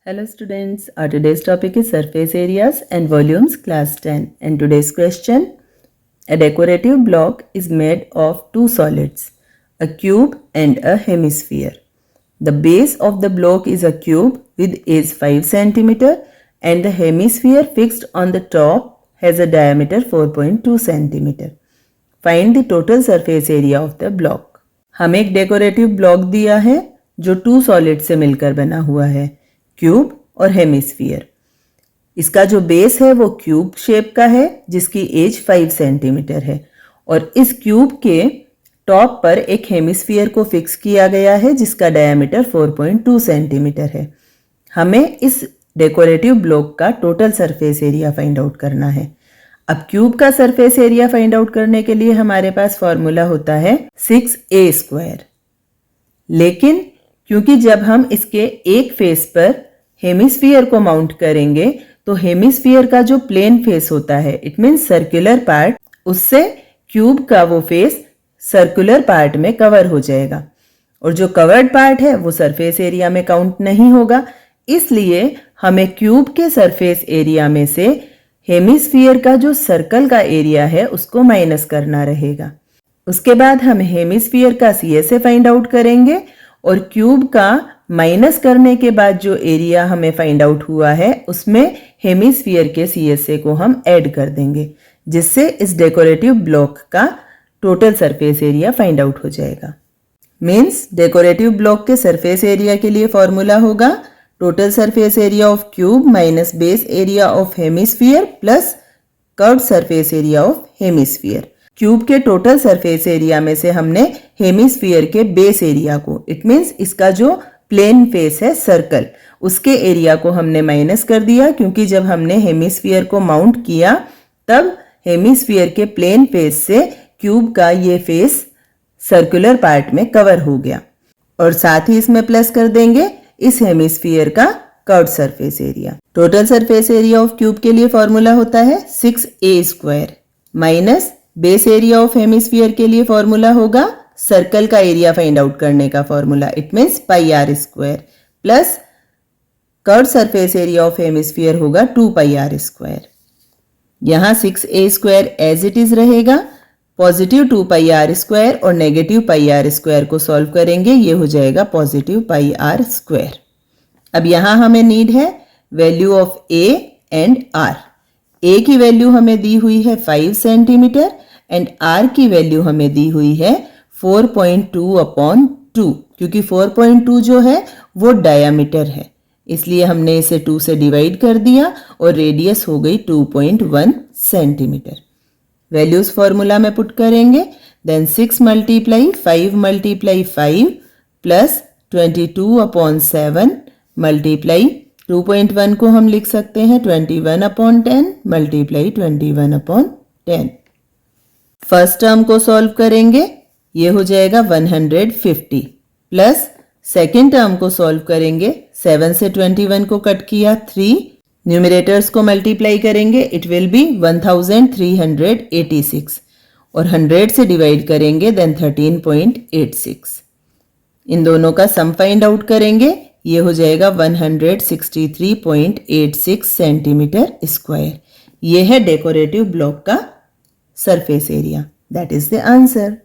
Hello students, our today's topic is surface areas and volumes class 10 and today's question. A decorative block is made of two solids, a cube and a hemisphere. The base of the block is a cube with is 5 cm and the hemisphere fixed on the top has a diameter 4.2 cm. Find the total surface area of the block. हमें एक decorative block दिया है जो to solid से मिलकर बना हुआ है, क्यूब और हेमिस्फीयर। इसका जो बेस है वो क्यूब शेप का है जिसकी एज 5 सेंटीमीटर है और इस क्यूब के टॉप पर एक हेमिस्फीयर को फिक्स किया गया है जिसका डायमीटर 4.2 सेंटीमीटर है। हमें इस डेकोरेटिव ब्लॉक का total surface area find out करना है। अब क्यूब का सरफेस एरिया फाइंड आउट करने के लिए हमारे पास फॉर्मूला होता है 6a²। लेकिन क्योंकि जब हम इसके एक फेस पर हेमिस्फीयर को माउंट करेंगे तो हेमिस्फीयर का जो प्लेन फेस होता है, इट मीन्स सर्कुलर पार्ट, उससे क्यूब का वो फेस सर्कुलर पार्ट में कवर हो जाएगा और जो कवर्ड पार्ट है वो सरफेस एरिया में काउंट नहीं होगा। इसलिए हमें क्यूब के सरफेस एरिया में से हेमिस्फीयर का जो सर्कल का एरिया है उसको माइनस करना रहेगा। उसके बाद हम हेमिस्फीयर का CSA फाइंड आउट करेंगे और क्यूब का माइनस करने के बाद जो एरिया हमें फाइंड आउट हुआ है उसमें हेमिस्फीयर के CSA को हम ऐड कर देंगे, जिससे इस डेकोरेटिव ब्लॉक का total surface area find out हो जाएगा। मीन्स डेकोरेटिव ब्लॉक के सरफेस एरिया के लिए फॉर्मूला होगा total surface area of cube minus base area of hemisphere plus curved surface area of hemisphere. Cube के टोटल सरफेस एरिया में से हमने हेमिस्फीयर के बेस एरिया को, इट मीन्स इसका जो प्लेन फेस है सर्कल, उसके एरिया को हमने माइनस कर दिया क्योंकि जब हमने हेमिस्फीयर को माउंट किया तब हेमिस्फीयर के प्लेन फेस से क्यूब का ये फेस सर्कुलर पार्ट में कवर हो गया और साथ ही इसमें प्लस कर देंगे इस हेमिस्फीयर का curved surface area. Total surface area of cube के लिए फॉर्मूला होता है 6a² minus base area of hemisphere के लिए फॉर्मूला होगा सर्कल का एरिया फाइंड आउट करने का formula, it means πr² plus curved surface area of hemisphere होगा 2πr²। यहाँ 6a² एज इट इज रहेगा, पॉजिटिव 2πr² और नेगेटिव πr² को सॉल्व करेंगे, ये हो जाएगा पॉजिटिव πr²। अब यहाँ हमें नीड है value of a and r। a की वैल्यू हमें दी हुई है 5 सेंटीमीटर एंड r की वैल्यू हमें दी हुई है 4.2/2, क्योंकि 4.2 जो है वो डायामीटर है इसलिए हमने इसे 2 से डिवाइड कर दिया और रेडियस हो गई 2.1 सेंटीमीटर। वैल्यूज फॉर्मूला में पुट करेंगे, देन 6 × 5 × 5 प्लस 22/7 मल्टीप्लाई 2.1 को हम लिख सकते हैं 21/10 मल्टीप्लाई 21/10। फर्स्ट टर्म को सॉल्व करेंगे, ये हो जाएगा 150 प्लस सेकेंड टर्म को सॉल्व करेंगे, 7 से 21 को कट किया 3, न्यूमरेटर्स को मल्टीप्लाई करेंगे, इट विल बी 1386 और 100 से डिवाइड करेंगे देन 13.86। इन दोनों का सम फाइंड आउट करेंगे, ये हो जाएगा 163.86 सेंटीमीटर स्क्वायर। ये है डेकोरेटिव ब्लॉक का surface area. That is the answer.